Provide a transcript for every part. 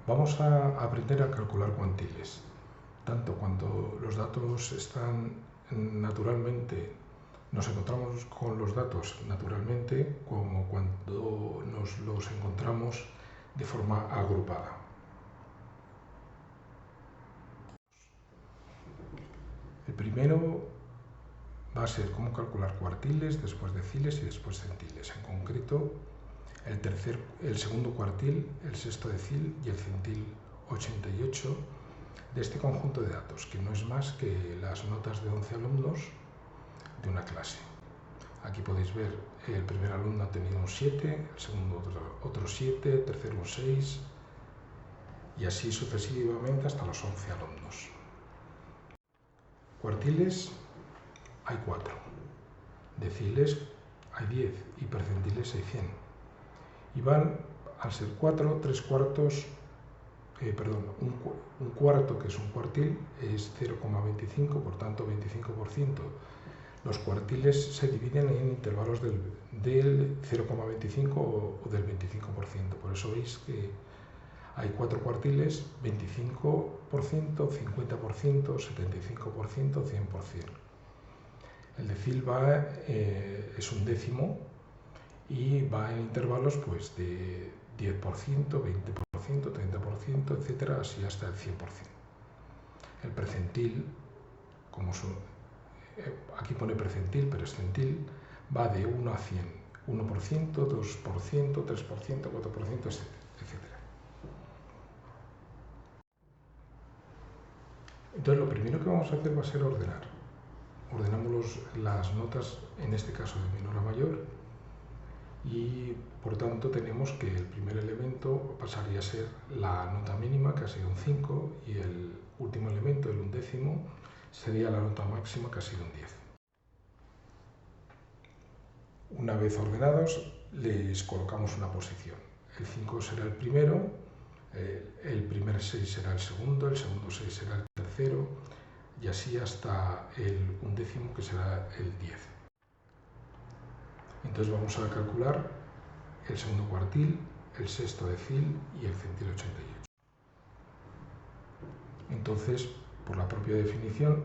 Vamos a aprender a calcular cuantiles, tanto cuando los datos están naturalmente, nos encontramos con los datos naturalmente, como cuando nos los encontramos de forma agrupada. El primero va a ser cómo calcular cuartiles, después deciles y después centiles. En concreto, el segundo cuartil, el sexto decil y el centil 88 de este conjunto de datos, que no es más que las notas de 11 alumnos de una clase. Aquí podéis ver, el primer alumno ha tenido un 7, el segundo otro 7, el tercero un 6 y así sucesivamente hasta los 11 alumnos. Cuartiles hay 4, deciles hay 10 y percentiles hay 100. Y van, al ser 4, 3 cuartos, un cuarto, que es un cuartil, es 0,25, por tanto 25%. Los cuartiles se dividen en intervalos del 0,25 o del 25%. Por eso veis que hay 4 cuartiles, 25%, 50%, 75%, 100%. El decil es un décimo y va en intervalos pues, de 10%, 20%, 30%, etcétera, así hasta el 100%. El percentil, aquí pone percentil, pero es centil, va de 1 a 100, 1%, 2%, 3%, 4%, etcétera. Entonces, lo primero que vamos a hacer va a ser ordenar. Ordenamos las notas, en este caso de menor a mayor, y por tanto tenemos que el primer elemento pasaría a ser la nota mínima, que ha sido un 5, y el último elemento, el undécimo, sería la nota máxima, que ha sido un 10. Una vez ordenados, les colocamos una posición. El 5 será el primero, el primer 6 será el segundo 6 será el tercero, y así hasta el undécimo, que será el 10. Entonces vamos a calcular el segundo cuartil, el sexto decil y el centil 88. Entonces, por la propia definición,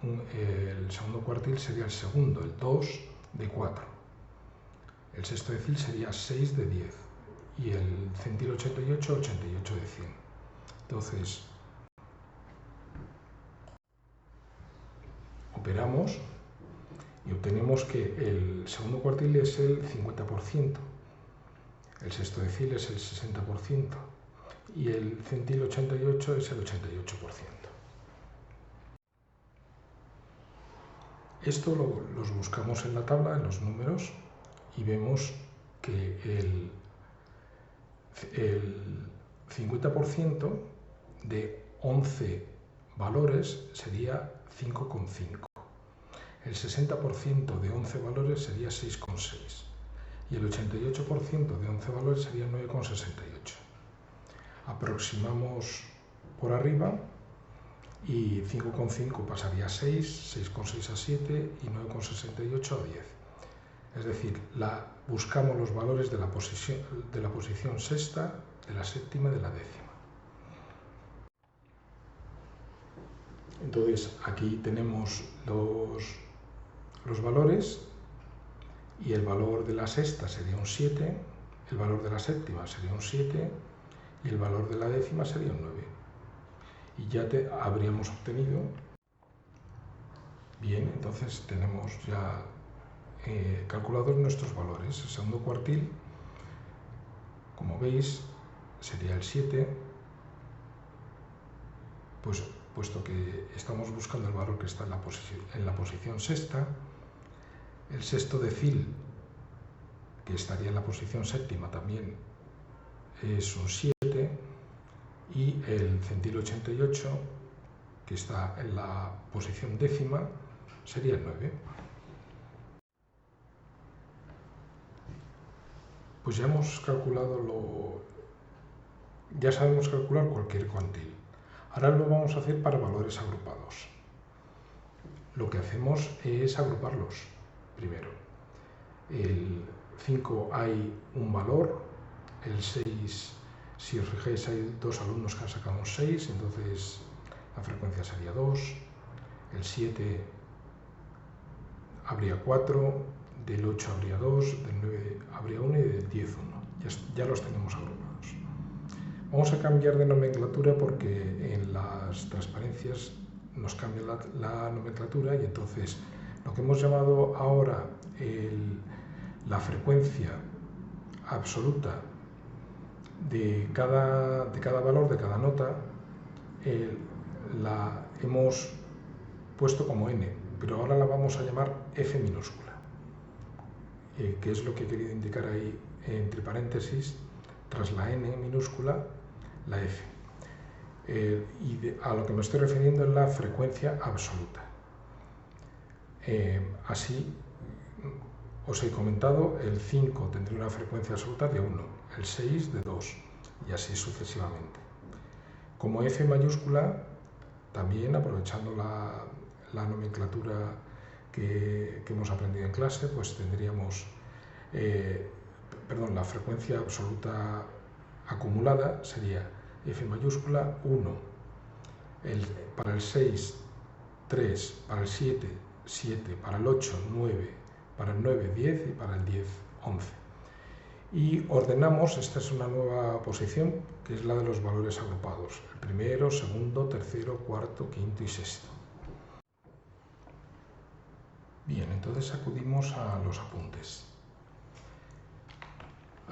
el segundo cuartil sería el segundo, el 2 de 4. El sexto decil sería 6 de 10. Y el centil 88, 88 de 100. Entonces, operamos y obtenemos que el segundo cuartil es el 50%, el sexto decil es el 60% y el centil 88 es el 88%. Esto los buscamos en la tabla, en los números, y vemos que el 50% de 11 valores sería 5,5. El 60% de 11 valores sería 6,6 y el 88% de 11 valores sería 9,68. Aproximamos por arriba y 5,5 pasaría a 6, 6,6 a 7 y 9,68 a 10. Es decir, buscamos los valores de la posición sexta, de la séptima y de la décima. Entonces, aquí tenemos los valores y el valor de la sexta sería un 7, el valor de la séptima sería un 7 y el valor de la décima sería un 9. Y ya habríamos obtenido. Bien, entonces tenemos ya calculados nuestros valores. El segundo cuartil, como veis, sería el 7, pues puesto que estamos buscando el valor que está en la posición sexta. El sexto decil, que estaría en la posición séptima, también es un 7, y el centil 88, que está en la posición décima, sería el 9. Pues ya hemos calculado ya sabemos calcular cualquier cuantil. Ahora lo vamos a hacer para valores agrupados. Lo que hacemos es agruparlos. Primero, el 5 hay un valor, el 6 Si os fijáis, hay dos alumnos que han sacado un 6, entonces la frecuencia sería 2, el 7 habría 4, del 8 habría 2, del 9 habría 1 y del 10 1. Ya los tenemos agrupados. Vamos a cambiar de nomenclatura porque en las transparencias nos cambia la nomenclatura y entonces lo que hemos llamado ahora la frecuencia absoluta de cada valor, de cada nota, la hemos puesto como n, pero ahora la vamos a llamar f minúscula, que es lo que he querido indicar ahí entre paréntesis, tras la n minúscula, la f. A lo que me estoy refiriendo es la frecuencia absoluta. Así, os he comentado, el 5 tendría una frecuencia absoluta de 1, el 6 de 2 y así sucesivamente. Como f mayúscula, también aprovechando la nomenclatura que hemos aprendido en clase, pues tendríamos, la frecuencia absoluta acumulada sería f mayúscula 1, para el 6, 3, para el 7, 7, para el 8, 9, para el 9, 10 y para el 10, 11. Y ordenamos, esta es una nueva posición, que es la de los valores agrupados, el primero, segundo, tercero, cuarto, quinto y sexto. Bien, entonces acudimos a los apuntes.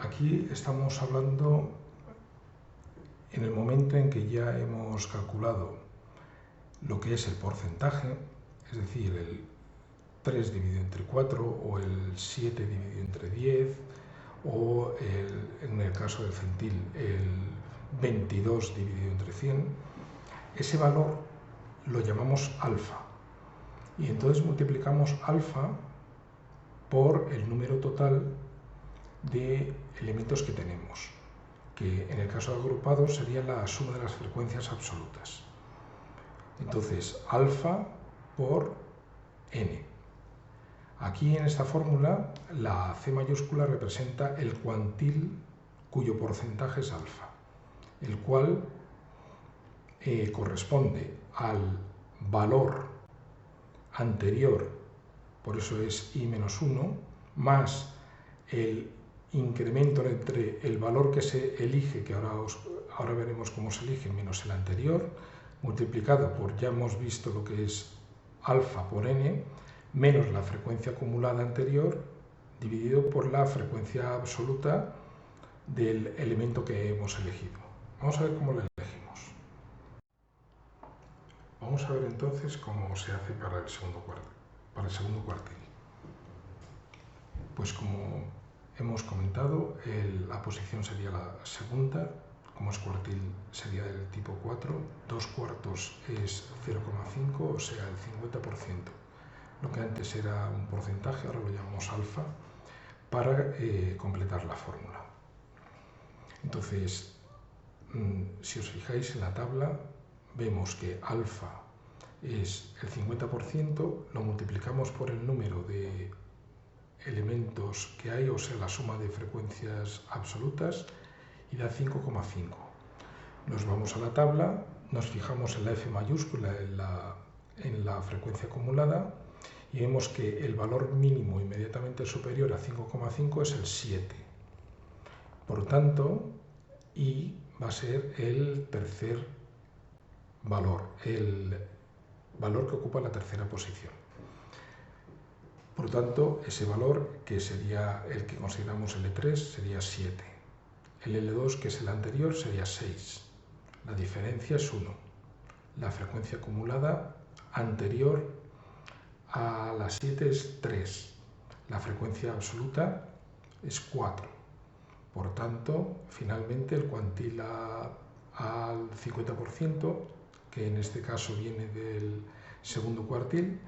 Aquí estamos hablando en el momento en que ya hemos calculado lo que es el porcentaje, es decir, el 3 dividido entre 4 o el 7 dividido entre 10 o en el caso del centil el 22 dividido entre 100, ese valor lo llamamos alfa y entonces multiplicamos alfa por el número total de elementos que tenemos, que en el caso de agrupados sería la suma de las frecuencias absolutas. Entonces, alfa por n. Aquí en esta fórmula, la C mayúscula representa el cuantil cuyo porcentaje es alfa, el cual corresponde al valor anterior, por eso es i menos 1, más el incremento entre el valor que se elige, que ahora veremos cómo se elige, menos el anterior, multiplicado por, ya hemos visto lo que es alfa por n, menos la frecuencia acumulada anterior, dividido por la frecuencia absoluta del elemento que hemos elegido. Vamos a ver cómo lo elegimos. Vamos a ver entonces cómo se hace para el segundo cuartil. Pues como hemos comentado, la posición sería la segunda, como es cuartil sería del tipo 4, 2 cuartos es 0,5, o sea el 50%. Lo que antes era un porcentaje, ahora lo llamamos alfa, para completar la fórmula. Entonces, si os fijáis en la tabla, vemos que alfa es el 50%, lo multiplicamos por el número de elementos que hay, o sea, la suma de frecuencias absolutas, y da 5,5. Nos vamos a la tabla, nos fijamos en la F mayúscula, en la frecuencia acumulada, y vemos que el valor mínimo inmediatamente superior a 5,5 es el 7. Por tanto, I va a ser el tercer valor, el valor que ocupa la tercera posición. Por tanto, ese valor, que sería el que consideramos L3, sería 7. El L2, que es el anterior, sería 6. La diferencia es 1. La frecuencia acumulada anterior a la 7 es 3. La frecuencia absoluta es 4. Por tanto, finalmente el cuantil al 50%, que en este caso viene del segundo cuartil,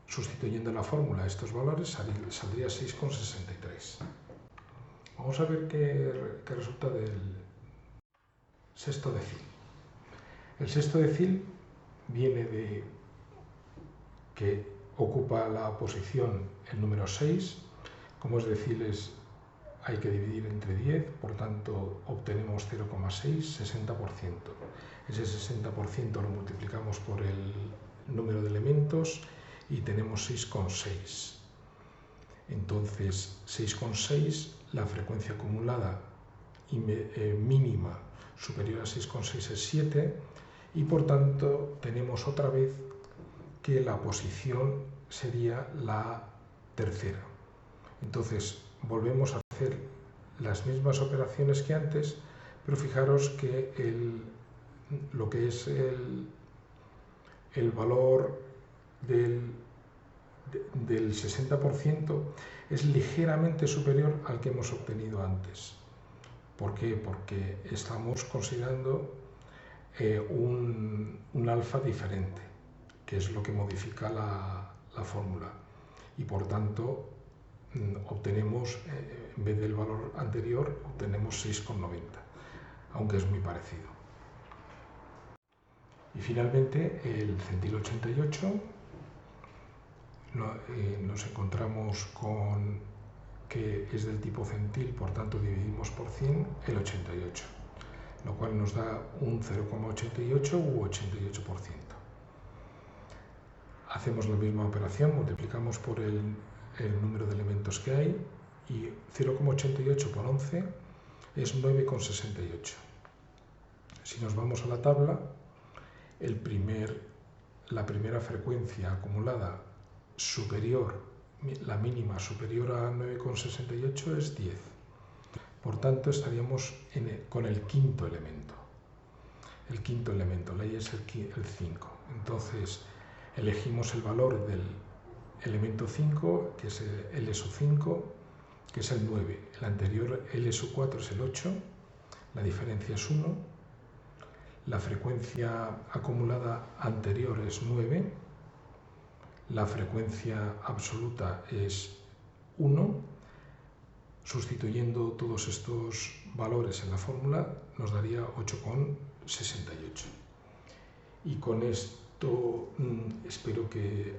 sustituyendo la fórmula estos valores, saldría 6,63. Vamos a ver qué resulta del sexto decil. El sexto decil viene de que ocupa la posición el número 6, como es deciles hay que dividir entre 10, por tanto obtenemos 0,6, 60%. Ese 60% lo multiplicamos por el número de elementos y tenemos 6,6. Entonces, 6,6, la frecuencia acumulada mínima superior a 6,6 es 7 y por tanto tenemos otra vez que la posición sería la tercera. Entonces, volvemos a hacer las mismas operaciones que antes, pero fijaros que lo que es el valor del 60% es ligeramente superior al que hemos obtenido antes. ¿Por qué? Porque estamos considerando un alfa diferente, que es lo que modifica la fórmula. Y por tanto, obtenemos, en vez del valor anterior, obtenemos 6,90, aunque es muy parecido. Y finalmente, el centil 88, nos encontramos con que es del tipo centil, por tanto dividimos por 100 el 88, lo cual nos da un 0,88 u 88%. Hacemos la misma operación, multiplicamos por el número de elementos que hay y 0,88 por 11 es 9,68. Si nos vamos a la tabla, la primera frecuencia acumulada superior, la mínima superior a 9,68 es 10. Por tanto, estaríamos con el quinto elemento. El quinto elemento, la Y es el 5. Entonces, elegimos el valor del elemento 5, que es el L5, que es el 9. El anterior, L4, es el 8. La diferencia es 1. La frecuencia acumulada anterior es 9. La frecuencia absoluta es 1. Sustituyendo todos estos valores en la fórmula nos daría 8,68. Y con esto espero que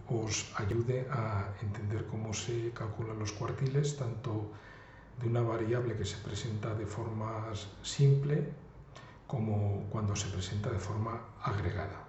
os ayude a entender cómo se calculan los cuartiles, tanto de una variable que se presenta de forma simple como cuando se presenta de forma agregada.